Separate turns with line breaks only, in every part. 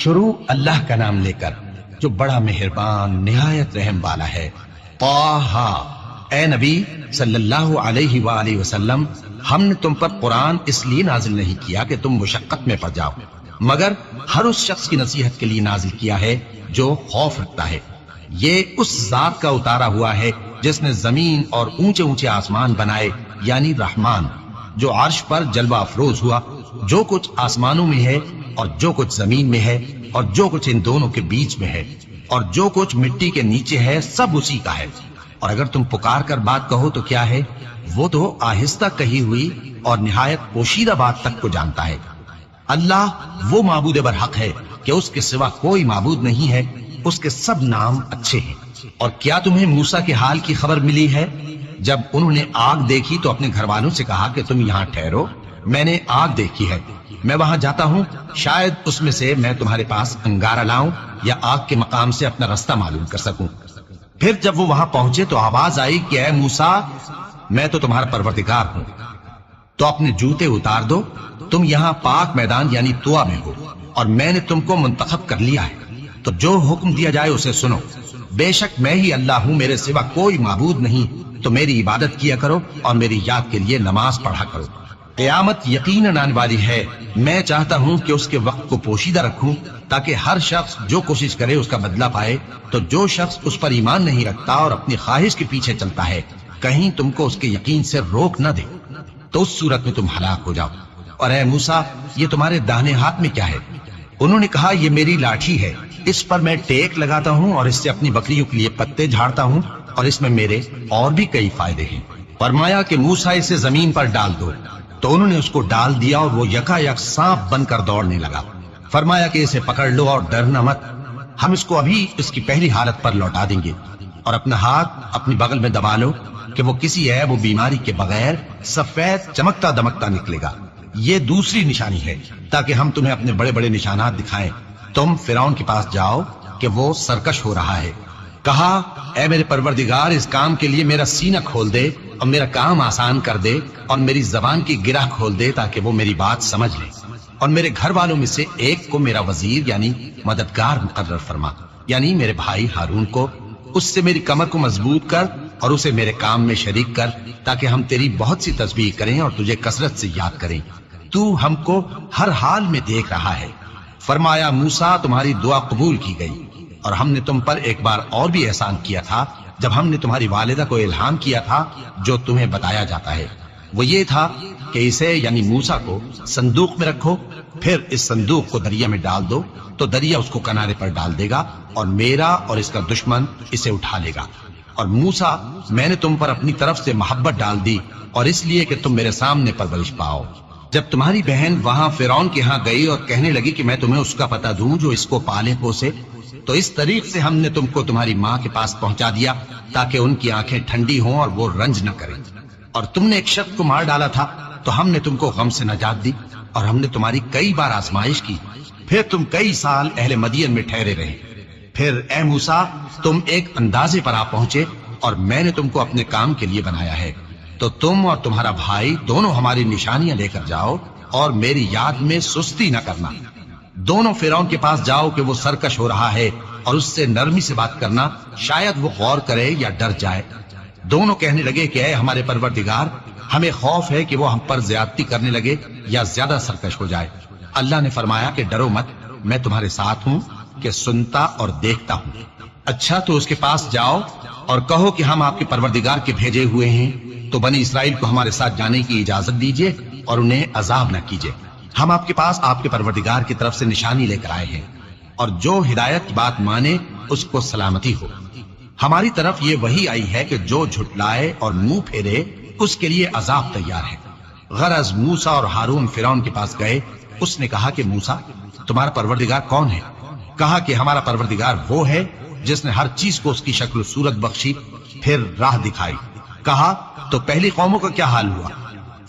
شروع اللہ کا نام لے کر جو بڑا مہربان نہایت رحم والا ہے۔ طٰہٰ، اے نبی صلی اللہ علیہ وآلہ وسلم، ہم نے تم پر قرآن اس لیے نازل نہیں کیا کہ تم مشقت میں پڑ جاؤ، مگر ہر اس شخص کی نصیحت کے لیے نازل کیا ہے جو خوف رکھتا ہے۔ یہ اس ذات کا اتارا ہوا ہے جس نے زمین اور اونچے اونچے آسمان بنائے، یعنی رحمان، جو عرش پر جلوہ افروز ہوا۔ جو کچھ آسمانوں میں ہے اور جو کچھ زمین میں ہے اور جو کچھ ان دونوں کے بیچ میں ہے اور جو کچھ مٹی کے نیچے ہے، سب اسی کا ہے۔ اور اگر تم پکار کر بات کہو تو کیا ہے، وہ تو آہستہ کہی ہوئی اور نہایت پوشیدہ بات تک کو جانتا ہے۔ اللہ وہ معبود برحق ہے کہ اس کے سوا کوئی معبود نہیں ہے، اس کے سب نام اچھے ہیں۔ اور کیا تمہیں موسیٰ کے حال کی خبر ملی ہے؟ جب انہوں نے آگ دیکھی تو اپنے گھر والوں سے کہا کہ تم یہاں ٹھہرو، میں نے آگ دیکھی ہے، میں وہاں جاتا ہوں، شاید اس میں سے میں تمہارے پاس انگارہ لاؤں یا آگ کے مقام سے اپنا رستہ معلوم کر سکوں۔ پھر جب وہ وہاں پہنچے تو آواز آئی کہ اے موسیٰ، میں تو تمہارا پروردگار ہوں، تو اپنے جوتے اتار دو، تم یہاں پاک میدان یعنی طویٰ میں ہو، اور میں نے تم کو منتخب کر لیا ہے، تو جو حکم دیا جائے اسے سنو۔ بے شک میں ہی اللہ ہوں، میرے سوا کوئی معبود نہیں، تو میری عبادت کیا کرو اور میری یاد کے لیے نماز پڑھا کرو۔ قیامت یقیناً آنے والی ہے، میں چاہتا ہوں کہ اس کے وقت کو پوشیدہ رکھوں تاکہ ہر شخص جو کوشش کرے اس کا بدلہ پائے۔ تو جو شخص اس پر ایمان نہیں رکھتا اور اپنی خواہش کے پیچھے چلتا ہے، کہیں تم کو اس کے یقین سے روک نہ دے، تو اس صورت میں تم ہلاک ہو جاؤ۔ اور اے موسیٰ، یہ تمہارے داہنے ہاتھ میں کیا ہے؟ انہوں نے کہا یہ میری لاٹھی ہے، اس پر میں ٹیک لگاتا ہوں اور اس سے اپنی بکریوں کے لیے پتے جھاڑتا ہوں، اور اس میں میرے اور بھی کئی فائدے ہیں۔ فرمایا کہ موسیٰ اسے زمین پر ڈال دو، تو انہوں نے اس کو ڈال دیا اور وہ یکا یک سانپ بن کر دوڑنے لگا۔ فرمایا کہ اسے پکڑ لو اور ڈرنا مت، ہم اس کو ابھی اس کی پہلی حالت پر لوٹا دیں گے، اور اپنا ہاتھ اپنی بغل میں دبا لو کہ وہ کسی عیب و بیماری کے بغیر سفید چمکتا دمکتا نکلے گا۔ یہ دوسری نشانی ہے تاکہ ہم تمہیں اپنے بڑے بڑے نشانات دکھائیں۔ تم فرعون کے پاس جاؤ کہ وہ سرکش ہو رہا ہے۔ کہا اے میرے پروردگار، اس کام کے لیے میرا سینہ کھول دے اور میرا کام آسان کر دے اور میری زبان کی گرہ کھول دے تاکہ وہ میری بات سمجھ لے، اور میرے گھر والوں میں سے ایک کو میرا وزیر یعنی مددگار مقرر فرما، یعنی میرے بھائی ہارون کو۔ اس سے میری کمر کو مضبوط کر اور اسے میرے کام میں شریک کر تاکہ ہم تیری بہت سی تسبیح کریں اور تجھے کثرت سے یاد کریں، تو ہم کو ہر حال میں دیکھ رہا ہے۔ فرمایا موسیٰ، تمہاری دعا قبول کی گئی، اور ہم نے تم پر ایک بار اور بھی احسان کیا تھا جب ہم نے تمہاری والدہ کو الہام کیا تھا جو تمہیں بتایا جاتا ہے۔ وہ یہ تھا کہ اسے یعنی موسیٰ کو صندوق میں رکھو، پھر اس صندوق کو دریا میں ڈال دو تو دریا اس کو کنارے پر ڈال دے گا، اور میرا اور اس کا دشمن اسے اٹھا لے گا۔ اور موسیٰ، میں نے تم پر اپنی طرف سے محبت ڈال دی، اور اس لیے کہ تم میرے سامنے پرورش پاؤ۔ جب تمہاری بہن وہاں فرعون کے ہاں گئی اور کہنے لگی کہ میں تمہیں اس کا پتہ دوں جو اس کو پالے پوسے، تو اس طریق سے ہم نے تم کو تمہاری ماں کے پاس پہنچا دیا تاکہ ان کی آنکھیں ٹھنڈی ہوں اور وہ رنج نہ کریں۔ اور تم نے ایک شخص کو مار ڈالا تھا تو ہم نے تم کو غم سے نجات دی، اور ہم نے تمہاری کئی بار آزمائش کی، پھر تم کئی سال اہل مدین میں ٹھہرے رہے۔ پھر اے موسیٰ، تم ایک اندازے پر آ پہنچے اور میں نے تم کو اپنے کام کے لیے بنایا ہے، تو تم اور تمہارا بھائی دونوں ہماری نشانیاں لے کر جاؤ اور میری یاد میں سستی نہ کرنا۔ دونوں فرعون کے پاس جاؤ کہ وہ سرکش ہو رہا ہے، اور اس سے نرمی سے بات کرنا، شاید وہ غور کرے یا ڈر جائے۔ دونوں کہنے لگے کہ اے ہمارے پروردگار، ہمیں خوف ہے کہ وہ ہم پر زیادتی کرنے لگے یا زیادہ سرکش ہو جائے۔ اللہ نے فرمایا کہ ڈرو مت، میں تمہارے ساتھ ہوں کہ سنتا اور دیکھتا ہوں۔ اچھا تو اس کے پاس جاؤ اور کہو کہ ہم آپ کے پروردگار کے بھیجے ہوئے ہیں، تو بنی اسرائیل کو ہمارے ساتھ جانے کی اجازت دیجیے اور انہیں عذاب نہ کیجیے۔ ہم آپ کے پاس آپ کے پروردگار کی طرف سے نشانی لے کر آئے ہیں، اور جو ہدایت کی بات مانے اس کو سلامتی ہو۔ ہماری طرف یہ وحی آئی ہے کہ جو جھٹلائے اور منہ پھیرے اس کے لیے عذاب تیار ہے۔ غرض موسیٰ اور ہارون فرعون کے پاس گئے۔ اس نے کہا کہ موسیٰ، تمہارا پروردگار کون ہے؟ کہا کہ ہمارا پروردگار وہ ہے جس نے ہر چیز کو اس کی شکل و صورت بخشی، پھر راہ دکھائی۔ کہا تو پہلی قوموں کا کیا حال ہوا؟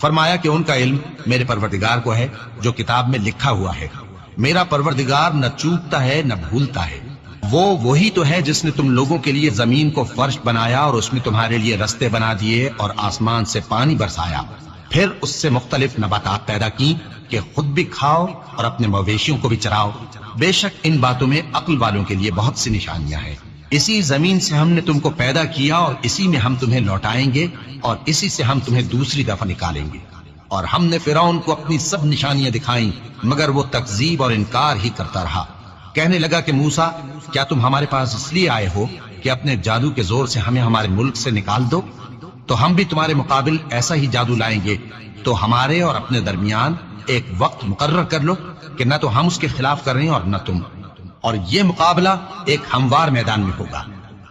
فرمایا کہ ان کا علم میرے پروردگار کو ہے جو کتاب میں لکھا ہوا ہے۔ میرا پروردگار نہ چوکتا ہے نہ بھولتا ہے۔ وہ وہی تو ہے جس نے تم لوگوں کے لیے زمین کو فرش بنایا اور اس میں تمہارے لیے رستے بنا دیے اور آسمان سے پانی برسایا، پھر اس سے مختلف نباتات پیدا کی کہ خود بھی کھاؤ اور اپنے مویشیوں کو بھی چراؤ۔ بے شک ان باتوں میں عقل والوں کے لیے بہت سی نشانیاں ہیں۔ اسی زمین سے ہم نے تم کو پیدا کیا اور اسی میں ہم تمہیں لوٹائیں گے اور اسی سے ہم تمہیں دوسری دفعہ نکالیں گے۔ اور ہم نے فرعون کو اپنی سب نشانیاں دکھائیں مگر وہ تکذیب اور انکار ہی کرتا رہا۔ کہنے لگا کہ موسیٰ، کیا تم ہمارے پاس اس لیے آئے ہو کہ اپنے جادو کے زور سے ہمیں ہمارے ملک سے نکال دو؟ تو ہم بھی تمہارے مقابل ایسا ہی جادو لائیں گے، تو ہمارے اور اپنے درمیان ایک وقت مقرر کر لو کہ نہ تو ہم اس کے خلاف کر رہے ہیں اور نہ تم، اور یہ مقابلہ ایک ہموار میدان میں ہوگا۔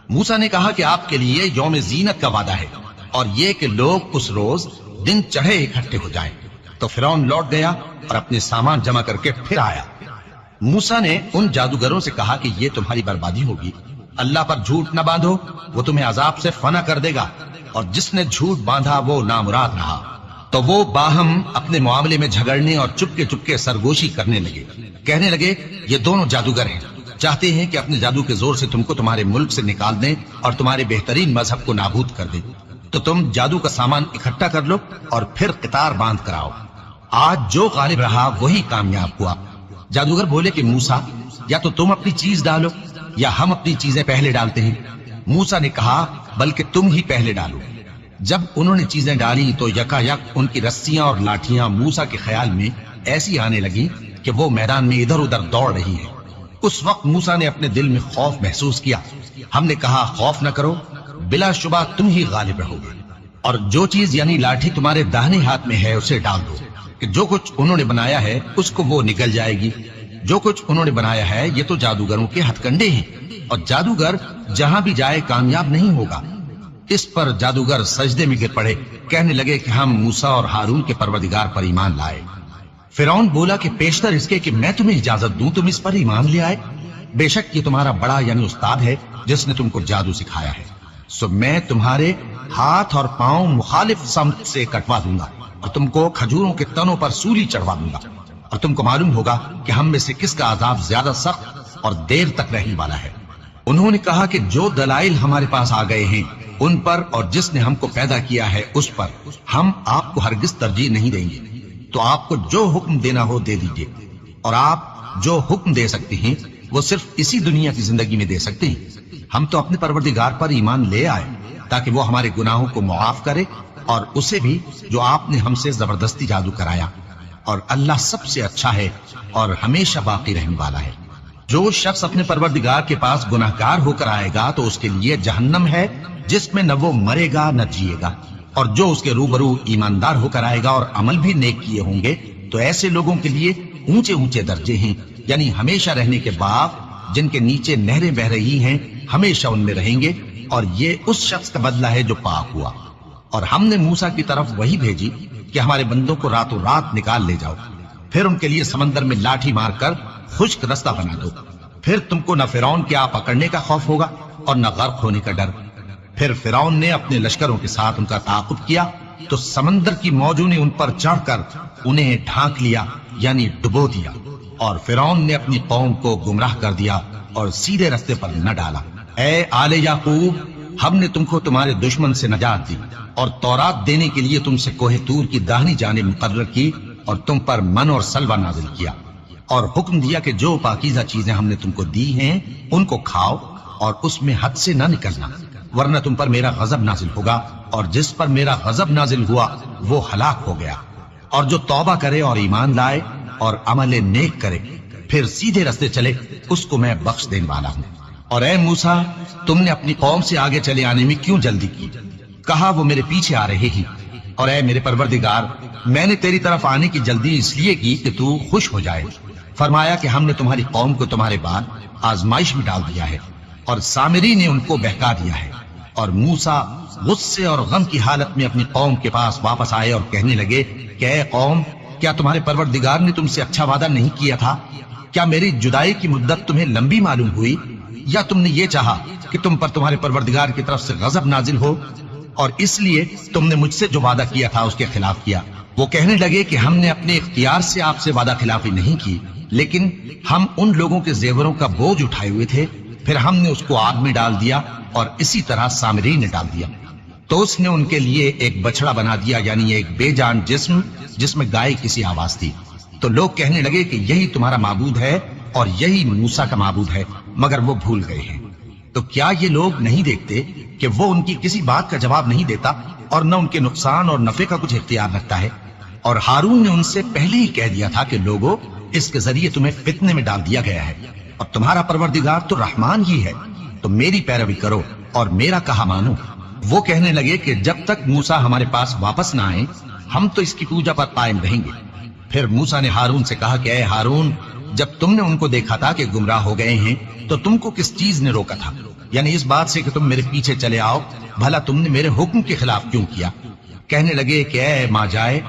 موسیٰ نے کہا کہ آپ کے لیے یوم زینت کا وعدہ ہے اور یہ کہ لوگ اس روز دن چڑھے اکٹھے ہو جائیں۔ تو فرعون لوٹ گیا اور اپنے سامان جمع کر کے پھر آیا۔ موسیٰ نے ان جادوگروں سے کہا کہ یہ تمہاری بربادی ہوگی، اللہ پر جھوٹ نہ باندھو، وہ تمہیں عذاب سے فنا کر دے گا، اور جس نے جھوٹ باندھا وہ نامراد رہا۔ تو وہ باہم اپنے معاملے میں جھگڑنے اور چپکے چپکے سرگوشی کرنے لگے۔ کہنے لگے یہ دونوں جادوگر ہیں، چاہتے ہیں کہ اپنے جادو کے زور سے تم کو تمہارے ملک سے نکال دیں اور تمہارے بہترین مذہب کو نابود کر دیں۔ تو تم جادو کا سامان اکٹھا کر لو اور پھر قطار باندھ کر آؤ۔ آج جو غالب رہا وہی کامیاب ہوا۔ جادوگر بولے کہ موسیٰ، یا تو تم اپنی چیز ڈالو یا ہم اپنی چیزیں پہلے ڈالتے ہیں۔ موسیٰ نے کہا بلکہ تم ہی پہلے ڈالو۔ جب انہوں نے چیزیں ڈالی تو یکا یک ان کی رسیاں اور لاٹھیاں موسیٰ کے خیال میں ایسی آنے لگی کہ وہ میدان میں ادھر ادھر دوڑ رہی ہیں۔ اس وقت موسیٰ نے اپنے دل میں خوف محسوس کیا۔ ہم نے کہا خوف نہ کرو، بلا شبہ تم ہی غالب رہو گے، اور جو چیز یعنی لاٹھی تمہارے داہنے ہاتھ میں ہے اسے ڈال دو کہ جو کچھ انہوں نے بنایا ہے اس کو وہ نگل جائے گی۔ جو کچھ انہوں نے بنایا ہے یہ تو جادوگروں کے ہتھ کنڈے ہیں، اور جادوگر جہاں بھی جائے کامیاب نہیں ہوگا۔ اس پر جادوگر سجدے میں گر پڑے، کہنے لگے کہ ہم موسیٰ اور ہارون کے پروردگار پر ایمان لائے۔ فرعون بولا کہ پیشتر اس کے کہ میں تمہیں اجازت دوں تم اس پر ایمان لے آئے، بے شک یہ تمہارا بڑا یعنی استاد ہے جس نے تم کو جادو سکھایا ہے، سو میں تمہارے ہاتھ اور پاؤں مخالف سمت سے کٹوا دوں گا اور تم کو کھجوروں کے تنوں پر سولی چڑھوا دوں گا، اور تم کو معلوم ہوگا کہ ہم میں سے کس کا عذاب زیادہ سخت اور دیر تک رہنے والا ہے۔ انہوں نے کہا کہ جو دلائل ہمارے پاس آ گئے ہیں ان پر اور جس نے ہم کو پیدا کیا ہے اس پر ہم آپ کو ہرگز ترجیح نہیں دیں گے، تو آپ کو جو حکم دینا ہو دے دیجئے، اور آپ جو حکم دے سکتے ہیں وہ صرف اسی دنیا کی زندگی میں دے سکتے ہیں۔ ہم تو اپنے پروردگار پر ایمان لے آئے تاکہ وہ ہمارے گناہوں کو معاف کرے، اور اسے بھی جو آپ نے ہم سے زبردستی جادو کرایا، اور اللہ سب سے اچھا ہے اور ہمیشہ باقی رہنے والا ہے۔ جو شخص اپنے پروردگار کے پاس گناہگار ہو کر آئے گا تو اس کے لیے جہنم ہے جس میں نہ وہ مرے گا نہ جیے گا، اور جو اس کے روبرو ایماندار ہو کر آئے گا اور عمل بھی نیک کیے ہوں گے تو ایسے لوگوں کے لیے اونچے اونچے درجے ہیں، یعنی ہمیشہ رہنے کے باغ جن کے نیچے نہریں بہ رہی ہیں، ہمیشہ ان میں رہیں گے، اور یہ اس شخص کا بدلہ ہے جو پاک ہوا۔ اور ہم نے موسیٰ کی طرف وہی بھیجی کہ ہمارے بندوں کو راتوں رات نکال لے جاؤ، پھر ان کے لیے سمندر میں لاٹھی مار کر خشک رستہ بنا دو، پھر تم کو نہ فرعون کے آ پکڑنے کا خوف ہوگا اور نہ غرق ہونے کا ڈر۔ پھر فرعون نے اپنے لشکروں کے ساتھ ان کا تعاقب کیا تو سمندر کی موجوں نے ان پر چڑھ کر انہیں ڈھانک لیا یعنی ڈبو دیا، اور فرعون نے اپنی قوم کو گمراہ کر دیا اور سیدھے رستے پر نہ ڈالا۔ اے آل یعقوب، ہم نے تم کو تمہارے دشمن سے نجات دی اور تورات دینے کے لیے تم سے کوہ طور کی داہنی جانب مقرر کی، اور تم پر من اور سلوہ نازل کیا، اور حکم دیا کہ جو پاکیزہ چیزیں ہم نے تم کو دی ہیں ان کو کھاؤ اور اس میں حد سے نہ نکلنا، ورنہ تم پر میرا غضب نازل ہوگا، اور جس پر میرا غضب نازل ہوا وہ ہلاک ہو گیا۔ اور جو توبہ کرے اور ایمان لائے اور عمل نیک کرے پھر سیدھے رستے چلے اس کو میں بخش دینے والا ہوں۔ اور اے موسیٰ، تم نے اپنی قوم سے آگے چلے آنے میں کیوں جلدی کی؟ کہا وہ میرے پیچھے آ رہے ہیں۔ اور اے میرے پروردگار، میں نے تیری طرف آنے کی جلدی اس لیے کی کہ تو خوش ہو جائے۔ فرمایا کہ ہم نے تمہاری قوم کو تمہارے بعد آزمائش میں ڈال دیا ہے، اور سامری نے ان کو بہکا دیا ہے۔ اور موسیٰ غصے اور غم کی حالت میں اپنی قوم کے پاس واپس آئے اور کہنے لگے کہ اے قوم، کیا تمہارے پروردگار نے تم سے اچھا وعدہ نہیں کیا تھا؟ کیا میری جدائی کی مدت تمہیں لمبی معلوم ہوئی، یا تم نے یہ چاہا کہ تم پر تمہارے پروردگار کی طرف سے غضب نازل ہو، اور اس لیے تم نے مجھ سے جو وعدہ کیا تھا اس کے خلاف کیا؟ وہ کہنے لگے کہ ہم نے اپنے اختیار سے آپ سے وعدہ خلافی نہیں کی، لیکن ہم ان لوگوں کے زیوروں کا بوجھ اٹھائے ہوئے تھے، پھر ہم نے اس کو آگ میں ڈال دیا، اور اسی طرح سامری نے ڈال دیا۔ تو اس نے ان کے لیے ایک بچڑا بنا دیا، یعنی ایک بے جان جسم جس میں گائے کسی آواز تھی۔ تو لوگ کہنے لگے کہ یہی تمہارا معبود ہے اور یہی موسیٰ کا معبود ہے، مگر وہ بھول گئے ہیں۔ تو کیا یہ لوگ نہیں دیکھتے کہ وہ ان کی کسی بات کا جواب نہیں دیتا اور نہ ان کے نقصان اور نفع کا کچھ اختیار رکھتا ہے؟ اور ہارون نے ان سے پہلے ہی کہہ دیا تھا کہ لوگوں، اس کے ذریعے تمہیں فتنے میں ڈال دیا گیا ہے، اور تمہارا پروردگار تو رحمان ہی ہے، تو میری پیروی کرو اور میرا کہا مانو۔ وہ کہنے لگے کہ جب تک موسیٰ ہمارے پاس واپس نہ آئے ہم تو اس کی پوجا پر قائم رہیں گے۔ پھر موسیٰ نے ہارون سے کہا کہ اے ہارون، جب تم نے ان کو دیکھا تھا کہ گمراہ ہو گئے ہیں تو تم کو کس چیز نے روکا تھا؟ یعنی اس بات سے کہ تم میرے پیچھے چلے آؤ، بھلا تم نے میرے حکم کے خلاف کیوں کیا؟ کہنے لگے کہ اے ماں جائے،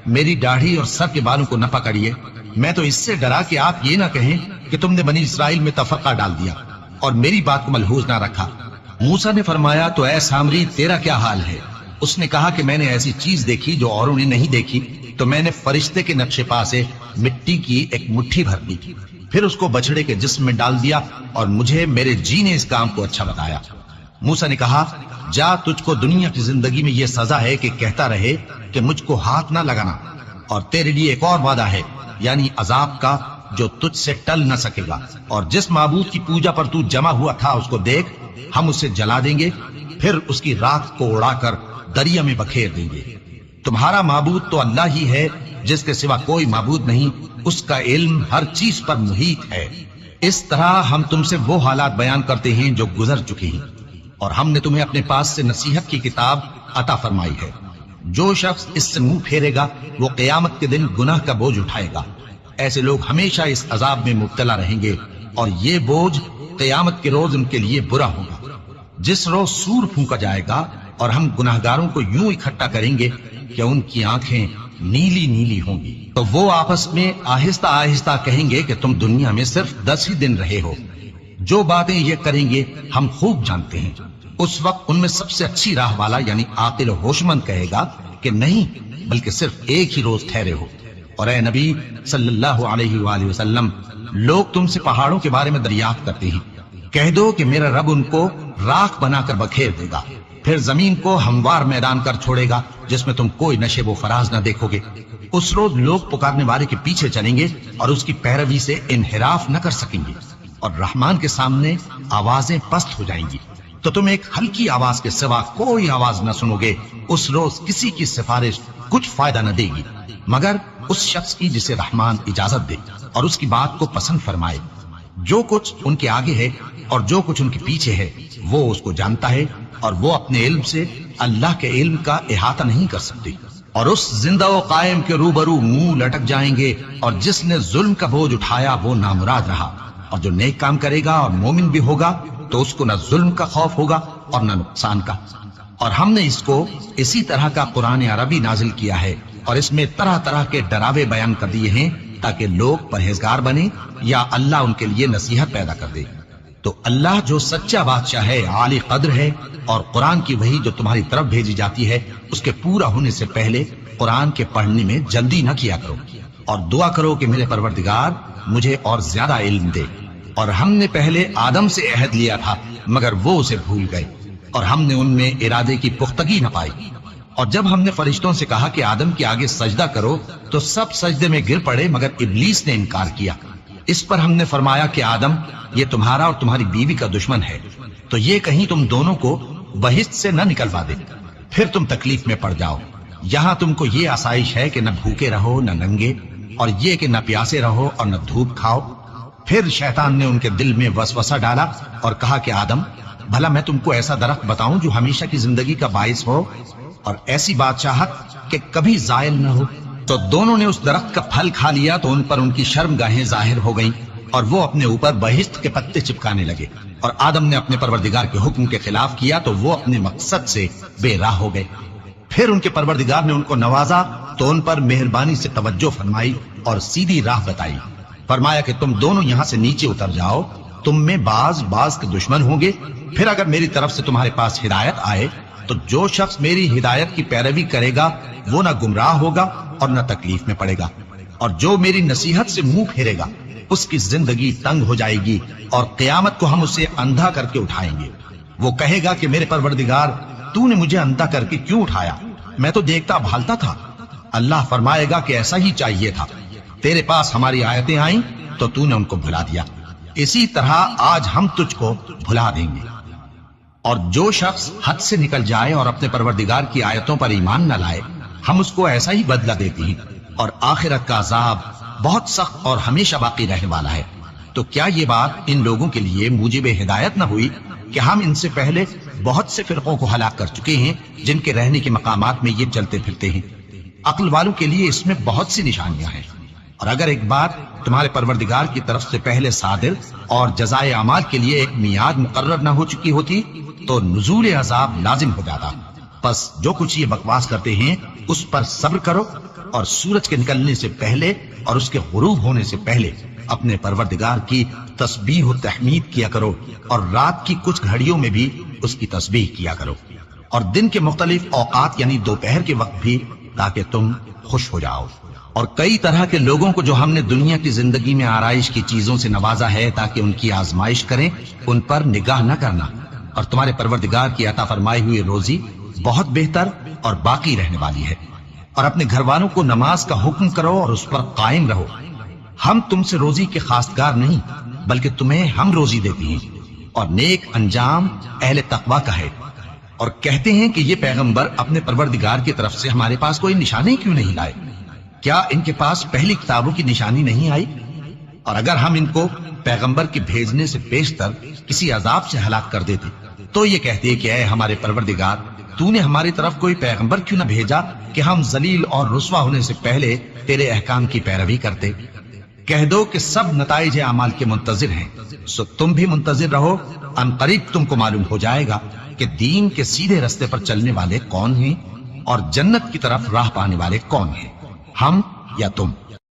میری داڑھی اور سر کے بالوں کو نہ پکڑیے، میں تو اس سے ڈرا کہ آپ یہ نہ کہیں کہ تم نے بنی اسرائیل میں تفرقہ ڈال دیا اور میری بات کو ملحوظ نہ رکھا۔ موسیٰ نے فرمایا تو اے سامری، تیرا کیا حال ہے؟ اس نے کہا کہ میں نے ایسی چیز دیکھی جو اوروں نے نہیں دیکھی، تو میں نے فرشتے کے نقش پا سے مٹی کی ایک مٹھی بھر لی، پھر اس کو بچڑے کے جسم میں ڈال دیا اور مجھے میرے جی نے اس کام کو اچھا بتایا۔ موسیٰ نے کہا جا، تجھ کو دنیا کی زندگی میں یہ سزا ہے کہ کہتا رہے کہ مجھ کو ہاتھ نہ لگانا، اور تیرے لیے ایک اور وعدہ ہے، یعنی عذاب کا جو تجھ سے ٹل نہ سکے گا، اور جس معبود کی پوجا پر تو جمع ہوا تھا اس کو دیکھ، ہم اسے جلا دیں گے، پھر اس کی راکھ کو اڑا کر دریا میں بکھیر دیں گے۔ تمہارا معبود تو اللہ ہی ہے، جس کے سوا کوئی معبود نہیں، اس کا علم ہر چیز پر محیط ہے۔ اس طرح ہم تم سے وہ حالات بیان کرتے ہیں جو گزر چکے ہیں، اور ہم نے تمہیں اپنے پاس سے نصیحت کی کتاب عطا فرمائی ہے۔ جو شخص اس سے منہ پھیرے گا وہ قیامت کے دن گناہ کا بوجھ اٹھائے گا۔ ایسے لوگ ہمیشہ اس عذاب میں مبتلا رہیں گے، اور یہ بوجھ قیامت کے روز ان کے لیے برا ہوگا۔ جس روز سور پھونکا جائے گا اور ہم گناہگاروں کو یوں اکٹھا کریں گے کہ ان کی آنکھیں نیلی نیلی ہوں گی، تو وہ آپس میں آہستہ آہستہ کہیں گے کہ تم دنیا میں صرف 10 ہی دن رہے ہو۔ جو باتیں یہ کریں گے ہم خوب جانتے ہیں۔ اس وقت ان میں سب سے اچھی راہ والا یعنی عاقل و ہوشمند کہے گا کہ نہیں، بلکہ صرف ایک ہی روز ٹھہرے ہو۔ اور اے نبی صلی اللہ علیہ وآلہ وسلم، لوگ تم سے پہاڑوں کے بارے میں دریافت کرتے ہیں، کہہ دو کہ میرا رب ان کو راکھ بنا کر بکھیر دے گا، پھر زمین کو ہموار میدان کر چھوڑے گا جس میں تم کوئی نشیب و فراز نہ دیکھو گے۔ اس روز لوگ پکارنے والے کے پیچھے چلیں گے اور اس کی پیروی سے انحراف نہ کر سکیں گے، اور رحمان کے سامنے آوازیں پست ہو جائیں گی، تو تم ایک ہلکی آواز کے سوا کوئی آواز نہ سنو گے۔ اس روز کسی کی سفارش کچھ فائدہ نہ دے گی مگر اس شخص کی جسے رحمان اجازت دے اور اس کی بات کو پسند فرمائے۔ جو کچھ ان کے آگے ہے اور جو کچھ ان کے پیچھے ہے وہ اس کو جانتا ہے، اور وہ اپنے علم سے اللہ کے علم کا احاطہ نہیں کر سکتے۔ اور اس زندہ و قائم کے روبرو منہ لٹک جائیں گے، اور جس نے ظلم کا بوجھ اٹھایا وہ نامراد رہا، اور جو نیک کام کرے گا اور مومن بھی ہوگا تو اس کو نہ ظلم کا خوف ہوگا اور نہ نقصان کا۔ اور ہم نے اس کو اسی طرح کا قرآن عربی نازل کیا ہے، اور اس میں طرح طرح کے ڈراوے بیان کر دیے ہیں تاکہ لوگ پرہیزگار بنیں یا اللہ ان کے لیے نصیحت پیدا کر دے۔ تو اللہ جو سچا بادشاہ ہے، عالی قدر ہے، اور قرآن کی وحی جو تمہاری طرف بھیجی جاتی ہے اس کے پورا ہونے سے پہلے قرآن کے پڑھنے میں جلدی نہ کیا کرو، اور دعا کرو کہ میرے پروردگار مجھے اور زیادہ علم دے۔ اور ہم نے پہلے آدم سے عہد لیا تھا مگر وہ اسے بھول گئے، اور ہم نے ان میں ارادے کی پختگی نہ پائی۔ اور جب ہم نے فرشتوں سے کہا کہ آدم کے آگے سجدہ کرو تو سب سجدے میں گر پڑے مگر ابلیس نے انکار کیا۔ اس پر ہم نے فرمایا کہ آدم، یہ تمہارا اور تمہاری بیوی کا دشمن ہے، تو یہ کہیں تم دونوں کو بہشت سے نہ نکلوا دے، پھر تم تکلیف میں پڑ جاؤ۔ یہاں تم کو یہ آسائش ہے کہ نہ بھوکے رہو نہ ننگے، اور یہ کہ نہ پیاسے رہو اور نہ دھوپ کھاؤ۔ پھر شیطان نے ان کے دل میں وسوسہ ڈالا اور کہا کہ آدم، بھلا میں تم کو ایسا درخت بتاؤں جو ہمیشہ کی زندگی کا باعث ہو اور ایسی بادشاہت کہ کبھی زائل نہ ہو؟ تو دونوں نے اس درخت کا پھل کھا لیا تو ان پر ان کی شرم گاہیں ظاہر ہو گئیں، اور وہ اپنے اوپر بہشت کے پتے چپکانے لگے۔ اور آدم نے اپنے پروردگار کے حکم کے خلاف کیا تو وہ اپنے مقصد سے بے راہ ہو گئے۔ پھر ان کے پروردگار نے ان کو نوازا تو ان پر مہربانی سے توجہ فرمائی اور سیدھی راہ بتائی۔ فرمایا کہ تم دونوں یہاں سے نیچے اتر جاؤ، تم میں بعض کے دشمن ہوں گے، پھر اگر میری طرف سے تمہارے پاس ہدایت آئے تو جو شخص میری ہدایت کی پیروی کرے گا وہ نہ گمراہ ہوگا اور نہ تکلیف میں پڑے گا، اور جو میری نصیحت سے منہ پھیرے گا اس کی زندگی تنگ ہو جائے گی، اور قیامت کو ہم اسے اندھا کر کے اٹھائیں گے۔ وہ کہے گا کہ میرے پروردگار، تو نے مجھے اندھا کر کے کیوں اٹھایا؟ میں تو دیکھتا بھالتا تھا۔ اللہ فرمائے گا کہ ایسا ہی چاہیے تھا، تیرے پاس ہماری آیتیں آئیں تو تو نے ان کو بھلا دیا، اسی طرح آج ہم تجھ کو بھلا دیں گے۔ اور جو شخص حد سے نکل جائے اور اپنے پروردگار کی آیتوں پر ایمان نہ لائے، ہم اس کو ایسا ہی بدلہ دیتے ہیں، اور آخرت کا عذاب بہت سخت اور ہمیشہ باقی رہنے والا ہے۔ تو کیا یہ بات ان لوگوں کے لیے موجب ہدایت نہ ہوئی کہ ہم ان سے پہلے بہت سے فرقوں کو ہلاک کر چکے ہیں جن کے رہنے کے مقامات میں یہ چلتے پھرتے ہیں؟ عقل والوں کے لیے اس میں بہت سی نشانیاں ہیں۔ اور اگر ایک بات تمہارے پروردگار کی طرف سے پہلے صادر اور جزائے اعمال کے لیے ایک میعاد مقرر نہ ہو چکی ہوتی تو نزول عذاب لازم ہو جاتا۔ پس جو کچھ یہ بکواس کرتے ہیں اس پر صبر کرو، اور سورج کے نکلنے سے پہلے اور اس کے غروب ہونے سے پہلے اپنے پروردگار کی تسبیح و تحمید کیا کرو، اور رات کی کچھ گھڑیوں میں بھی اس کی تسبیح کیا کرو، اور دن کے مختلف اوقات یعنی دوپہر کے وقت بھی، تاکہ تم خوش ہو جاؤ۔ اور کئی طرح کے لوگوں کو جو ہم نے دنیا کی زندگی میں آرائش کی چیزوں سے نوازا ہے تاکہ ان کی آزمائش کریں، ان پر نگاہ نہ کرنا، اور تمہارے پروردگار کی عطا فرمائی ہوئی روزی بہت بہتر اور باقی رہنے والی ہے۔ اور اپنے گھر والوں کو نماز کا حکم کرو اور اس پر قائم رہو۔ ہم تم سے روزی کے خواستگار نہیں، بلکہ تمہیں ہم روزی دیتے ہیں، اور نیک انجام اہل تقوی کا ہے۔ اور کہتے ہیں کہ یہ پیغمبر اپنے پروردگار کی طرف سے ہمارے پاس کوئی نشانی کیوں نہیں لائے؟ کیا ان کے پاس پہلی کتابوں کی نشانی نہیں آئی؟ اور اگر ہم ان کو پیغمبر کے بھیجنے سے پیشتر کسی عذاب سے ہلاک کر دیتے تو یہ کہتے کہ اے ہمارے پروردگار، تو نے ہماری طرف کوئی پیغمبر کیوں نہ بھیجا کہ ہم ذلیل اور رسوا ہونے سے پہلے تیرے احکام کی پیروی کرتے۔ کہہ دو کہ سب نتائج اعمال کے منتظر ہیں، سو تم بھی منتظر رہو، ان قریب تم کو معلوم ہو جائے گا کہ دین کے سیدھے رستے پر چلنے والے کون ہیں اور جنت کی طرف راہ پانے والے کون ہیں، ہم یا تم۔